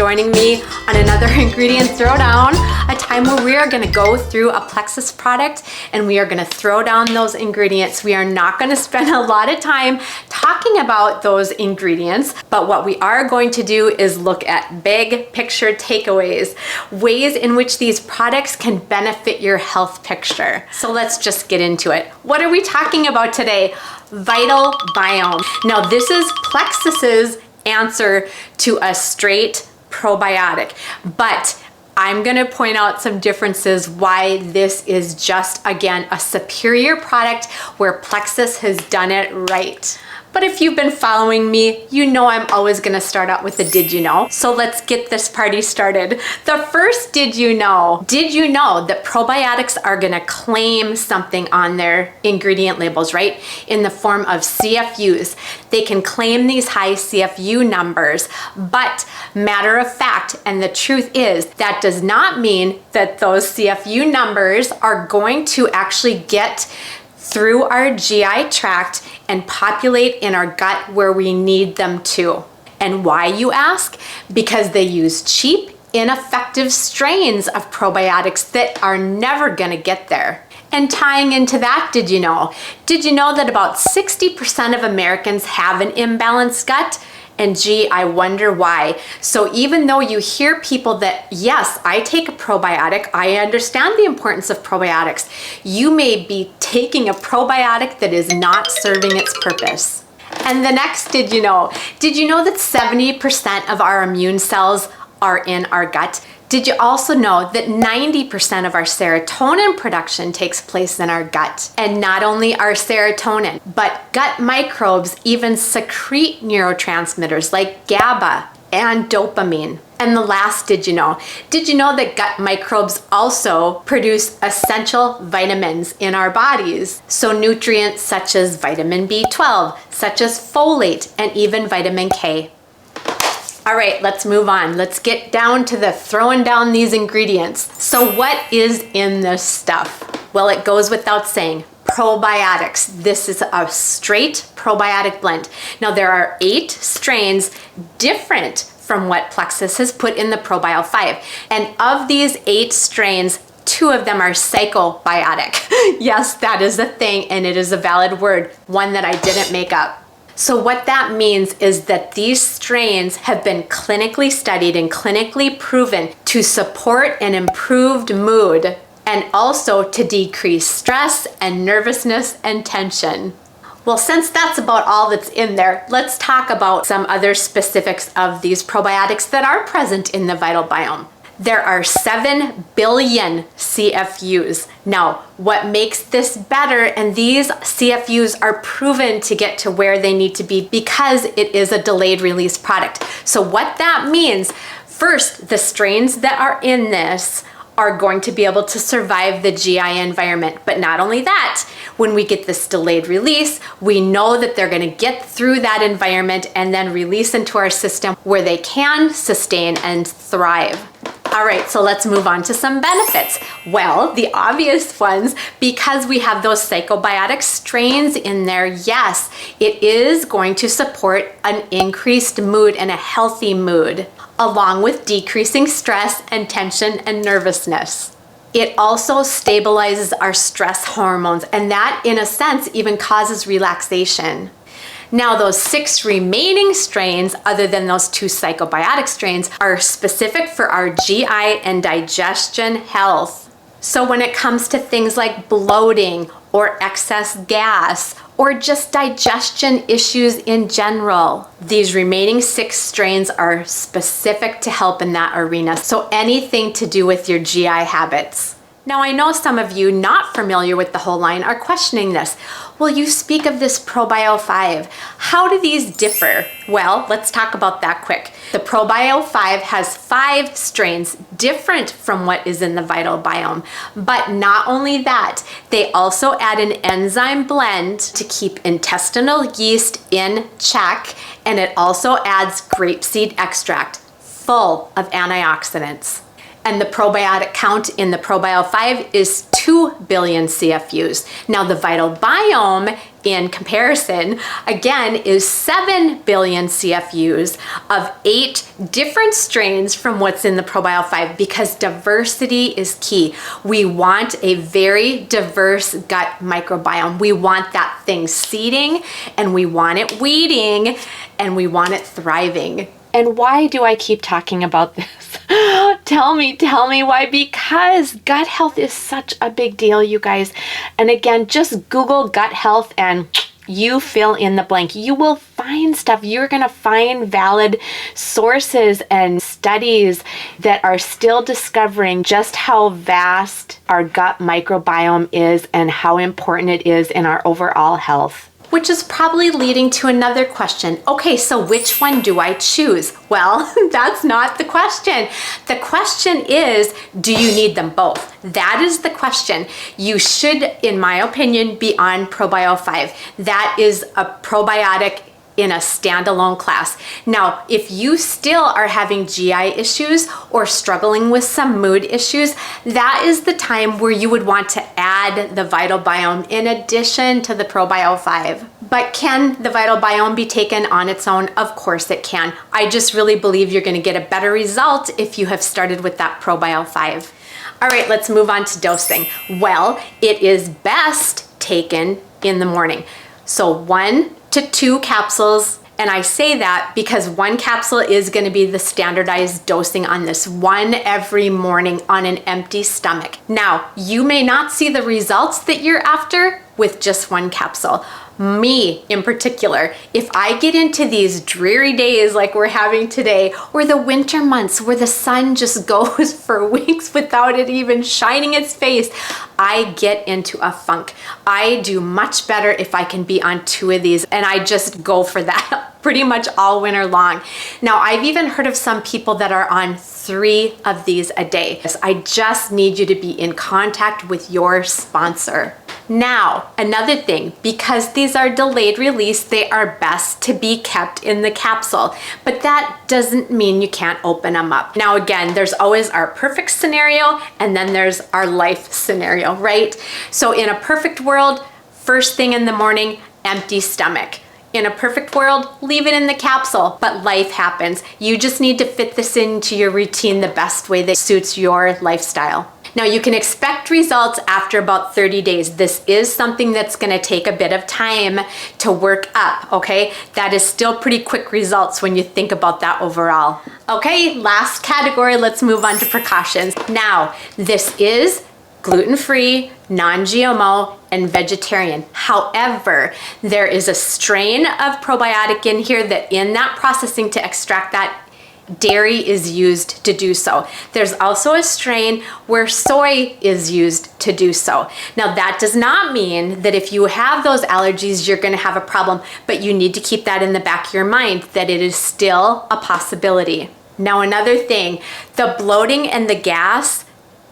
joining me on another ingredient throwdown, a time where we are gonna go through a Plexus product and we are gonna throw down those ingredients. We are not gonna spend a lot of time talking about those ingredients, but what we are going to do is look at big picture takeaways, ways in which these products can benefit your health picture. So let's just get into it. What are we talking about today? Vital Biome. Now this is Plexus's answer to a straight probiotic, but I'm gonna point out some differences why this is just, again, a superior product where Plexus has done it right. But if you've been following me, you know I'm always gonna start out with a did you know? So let's get this party started. The first did you know? Did you know that probiotics are gonna claim something on their ingredient labels, right? In the form of CFUs. They can claim these high CFU numbers, but matter of fact, and the truth is, that does not mean that those CFU numbers are going to actually get through our GI tract and populate in our gut where we need them to. And why, you ask? Because they use cheap, ineffective strains of probiotics that are never gonna get there. And tying into that, did you know? Did you know that about 60% of Americans have an imbalanced gut? And gee, I wonder why. So even though you hear people that, yes, I take a probiotic, I understand the importance of probiotics, you may be taking a probiotic that is not serving its purpose. And the next, did you know? Did you know that 70% of our immune cells are in our gut? Did you also know that 90% of our serotonin production takes place in our gut? And not only our serotonin, but gut microbes even secrete neurotransmitters like GABA and dopamine. And the last, did you know? Did you know that gut microbes also produce essential vitamins in our bodies? So nutrients such as vitamin B12, such as folate, and even vitamin K. All right, let's move on. Let's get down to the throwing down these ingredients. So what is in this stuff? Well, it goes without saying, probiotics. This is a straight probiotic blend. Now there are 8 strains different from what Plexus has put in the PROBIO 5. And of these 8 strains, 2 of them are psychobiotic. Yes, that is a thing and it is a valid word, one that I didn't make up. So what that means is that these strains have been clinically studied and clinically proven to support an improved mood and also to decrease stress and nervousness and tension. Well, since that's about all that's in there, let's talk about some other specifics of these probiotics that are present in the Vital Biome. There are 7 billion CFUs. Now, what makes this better, and these CFUs are proven to get to where they need to be because it is a delayed release product. So what that means, first, the strains that are in this are going to be able to survive the GI environment. But not only that, when we get this delayed release, we know that they're gonna get through that environment and then release into our system where they can sustain and thrive. All right, so let's move on to some benefits. Well, the obvious ones, because we have those psychobiotic strains in there, yes, it is going to support an increased mood and a healthy mood, along with decreasing stress and tension and nervousness. It also stabilizes our stress hormones, and that, in a sense, even causes relaxation. Now, those 6 remaining strains, other than those 2 psychobiotic strains, are specific for our GI and digestion health. So when it comes to things like bloating or excess gas or just digestion issues in general, these remaining 6 strains are specific to help in that arena. So anything to do with your GI habits. Now, I know some of you not familiar with the whole line are questioning this. Well, you speak of this PROBIO 5. How do these differ? Well, let's talk about that quick. The PROBIO 5 has 5 strains different from what is in the Vital Biome. But not only that, they also add an enzyme blend to keep intestinal yeast in check, and it also adds grapeseed extract, full of antioxidants. And the probiotic count in the PROBIO 5 is 2 billion CFUs. Now the Vital Biome in comparison, again, is 7 billion CFUs of 8 different strains from what's in the PROBIO 5, because diversity is key. We want a very diverse gut microbiome. We want that thing seeding, and we want it weeding, and we want it thriving. And why do I keep talking about this? Tell me why. Because gut health is such a big deal, you guys. And again, just Google gut health and you fill in the blank. You will find stuff. You're going to find valid sources and studies that are still discovering just how vast our gut microbiome is and how important it is in our overall health. Which is probably leading to another question. Okay, so which one do I choose? Well, that's not the question. The question is, do you need them both? That is the question. You should, in my opinion, be on PROBIO 5. That is a probiotic in a standalone class. Now, if you still are having GI issues or struggling with some mood issues, that is the time where you would want to add the Vital Biome in addition to the PROBIO 5. But can the Vital Biome be taken on its own? Of course it can. I just really believe you're going to get a better result if you have started with that PROBIO 5. All right, let's move on to dosing. Well, it is best taken in the morning. So 1 to 2 capsules, and I say that because 1 capsule is going to be the standardized dosing on this, 1 every morning on an empty stomach. Now, you may not see the results that you're after with just 1 capsule. Me in particular, if I get into these dreary days like we're having today, or the winter months where the sun just goes for weeks without it even shining its face, I get into a funk. I do much better if I can be on 2 of these, and I just go for that pretty much all winter long. Now, I've even heard of some people that are on 3 of these a day. I just need you to be in contact with your sponsor. Now, another thing, because these are delayed release, they are best to be kept in the capsule, but that doesn't mean you can't open them up. Now, again, there's always our perfect scenario, and then there's our life scenario, right? So in a perfect world, first thing in the morning, empty stomach. In a perfect world, leave it in the capsule, but life happens. You just need to fit this into your routine the best way that suits your lifestyle. Now, you can expect results after about 30 days. This is something that's going to take a bit of time to work up, okay? That is still pretty quick results when you think about that overall. Okay, last category, let's move on to precautions. Now, this is gluten-free, non-GMO, and vegetarian. However, there is a strain of probiotic in here that in that processing to extract that, dairy is used to do so. There's also a strain where soy is used to do so. Now, that does not mean that if you have those allergies, you're going to have a problem, but you need to keep that in the back of your mind that it is still a possibility. Now, another thing, the bloating and the gas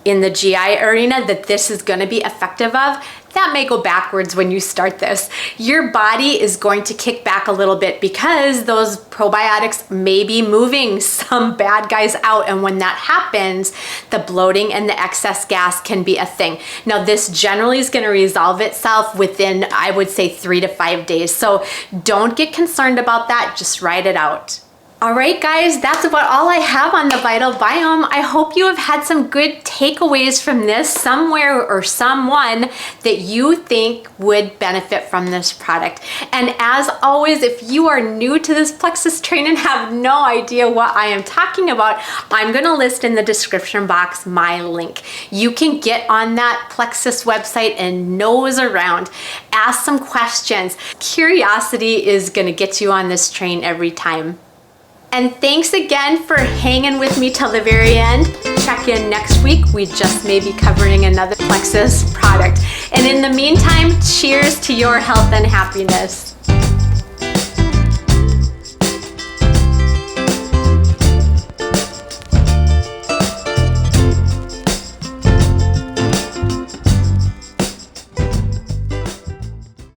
in the GI arena that this is going to be effective of, that may go backwards when you start this. Your body is going to kick back a little bit because those probiotics may be moving some bad guys out, and when that happens, the bloating and the excess gas can be a thing. Now, this generally is going to resolve itself within, I would say, 3 to 5 days. So don't get concerned about that, just ride it out. All right, guys, that's about all I have on the Vital Biome. I hope you have had some good takeaways from this somewhere or someone that you think would benefit from this product. And as always, if you are new to this Plexus train and have no idea what I am talking about, I'm going to list in the description box my link. You can get on that Plexus website and nose around, ask some questions. Curiosity is going to get you on this train every time. And thanks again for hanging with me till the very end. Check in next week. We just may be covering another Plexus product. And in the meantime, cheers to your health and happiness.